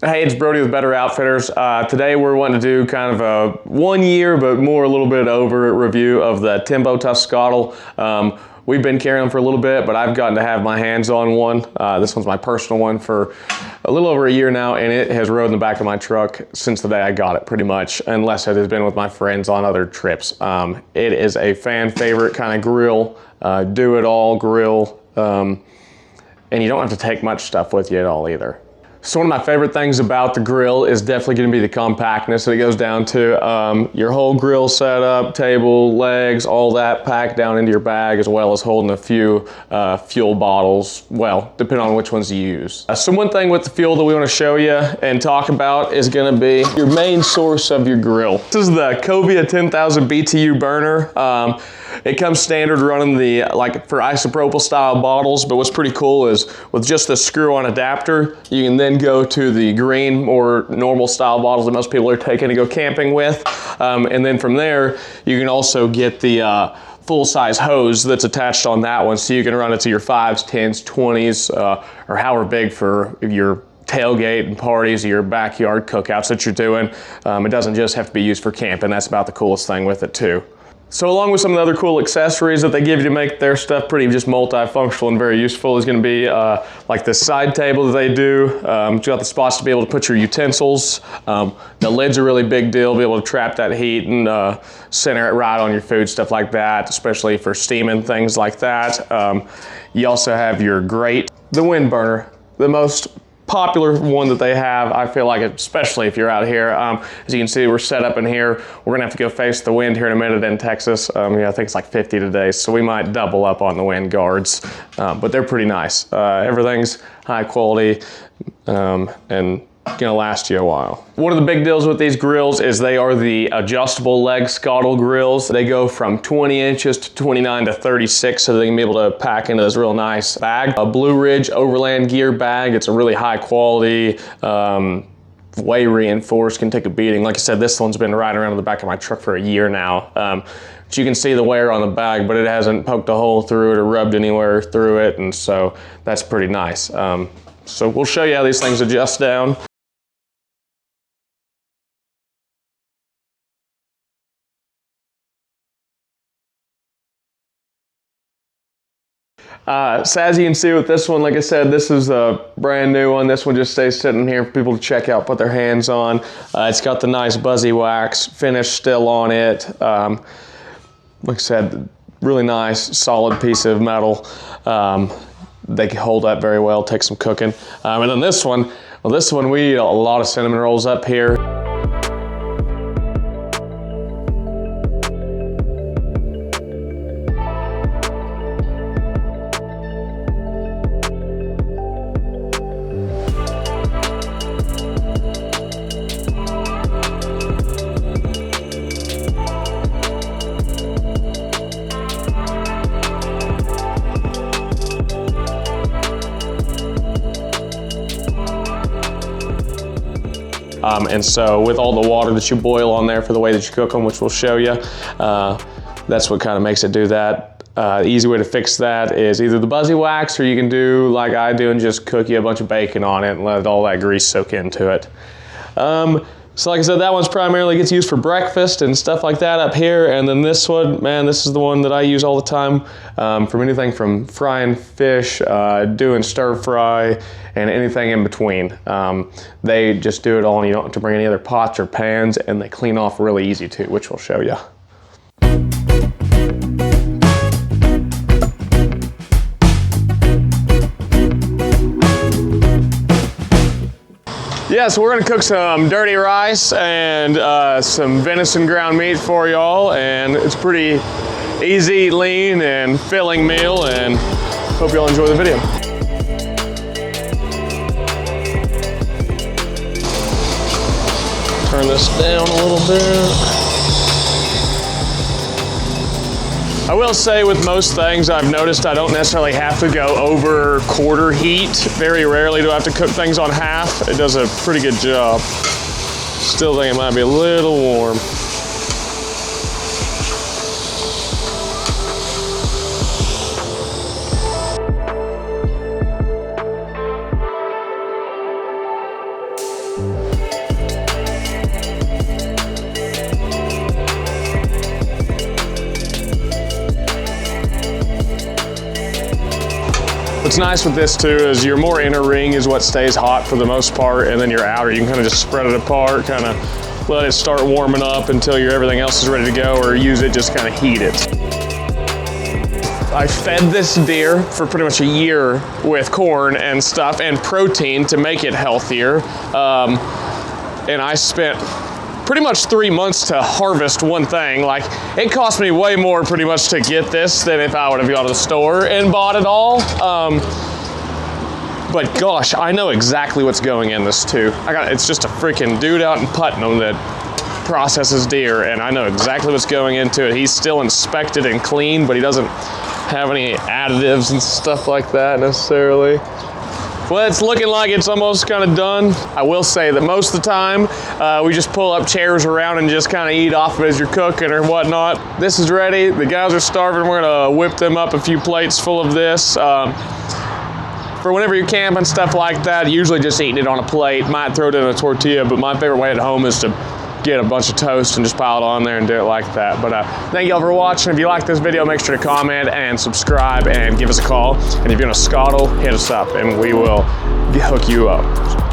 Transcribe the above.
Hey, it's Brody with Better Outfitters. Today we're wanting to do kind of a 1 year, but more a little bit over review of the Tembo Tusk Skottle. We've been carrying them for a little bit, but I've gotten to have my hands on one. This one's my personal one for a little over a year now, and it has rode in the back of my truck since the day I got it, pretty much, unless it has been with my friends on other trips. It is a fan favorite kind of grill, do-it-all grill, and you don't have to take much stuff with you at all either. So one of my favorite things about the grill is definitely going to be the compactness that it goes down to. Your whole grill setup, table, legs, all that packed down into your bag, as well as holding a few fuel bottles, well, depending on which ones you use. So one thing with the fuel that we want to show you and talk about is going to be your main source of your grill. This is the Covia 10,000 BTU burner. It comes standard running the, like for isopropyl style bottles, but what's pretty cool is with just the screw-on adapter, you can then go to the green or normal style bottles that most people are taking to go camping with. And then from there, you can also get the full-size hose that's attached on that one, so you can run it to your 5s, 10s, 20s, or however big for your tailgate and parties, or your backyard cookouts that you're doing. It doesn't just have to be used for camping. That's about the coolest thing with it too. So along with some of the other cool accessories that they give you to make their stuff pretty just multifunctional and very useful is going to be like the side table that they do. You got the spots to be able to put your utensils. The lid's a really big deal, be able to trap that heat and center it right on your food, stuff like that, especially for steaming, things like that. You also have your grate, the wind burner, the most popular one that they have, I feel like, especially if you're out here. As you can see, we're set up in here. We're gonna have to go face the wind here in a minute in Texas. Yeah, I think it's like 50 today, so we might double up on the wind guards, but they're pretty nice. Everything's high quality and gonna last you a while. One of the big deals with these grills is they are the adjustable leg Skottle grills. They go from 20 inches to 29 to 36, so they can be able to pack into this real nice bag. A Blue Ridge Overland Gear bag. It's a really high quality, way reinforced, can take a beating. Like I said, this one's been riding around in the back of my truck for a year now. But you can see the wear on the bag, but it hasn't poked a hole through it or rubbed anywhere through it, and so that's pretty nice. So we'll show you how these things adjust down. So as you can see with this one, like I said, this is a brand new one. This one just stays sitting here for people to check out, put their hands on. It's got the nice buzzy wax finish still on it. Like I said, really nice, solid piece of metal. They can hold up very well, take some cooking. And then this one, well, we eat a lot of cinnamon rolls up here. And so with all the water that you boil on there for the way that you cook them, which we'll show you, that's what kind of makes it do that. The easy way to fix that is either the buzzy wax, or you can do like I do and just cook you a bunch of bacon on it and let all that grease soak into it. So like I said, that one's primarily gets used for breakfast and stuff like that up here. And then this one, man, this is the one that I use all the time from anything from frying fish, doing stir fry, and anything in between. They just do it all, and you don't have to bring any other pots or pans, and they clean off really easy too, which we'll show you. Yeah, so we're gonna cook some dirty rice and some venison ground meat for y'all, and it's pretty easy, lean, and filling meal, and hope y'all enjoy the video. Turn this down a little bit. I will say with most things I've noticed I don't necessarily have to go over quarter heat. Very rarely do I have to cook things on half. It does a pretty good job. Still think it might be a little warm. What's nice with this too is your more inner ring is what stays hot for the most part, and then your outer, you can kind of just spread it apart, kind of let it start warming up until everything else is ready to go, or use it, just kind of heat it. I fed this deer for pretty much a year with corn and stuff and protein to make it healthier. And I spent pretty much 3 months to harvest one thing. Like, it cost me way more pretty much to get this than if I would have gone to the store and bought it all. But gosh, I know exactly what's going in this too. It's just a freaking dude out in Putnam that processes deer, and I know exactly what's going into it. He's still inspected and clean, but he doesn't have any additives and stuff like that necessarily. Well, it's looking like it's almost kind of done. I will say that most of the time, we just pull up chairs around and just kind of eat off of it as you're cooking or whatnot. This is ready. The guys are starving. We're gonna whip them up a few plates full of this. For whenever you're camping, stuff like that, usually just eating it on a plate. Might throw it in a tortilla, but my favorite way at home is to get a bunch of toast and just pile it on there and do it like that. But thank y'all for watching. If you like this video, make sure to comment and subscribe and give us a call. And if you're in a Skottle, hit us up and we will hook you up.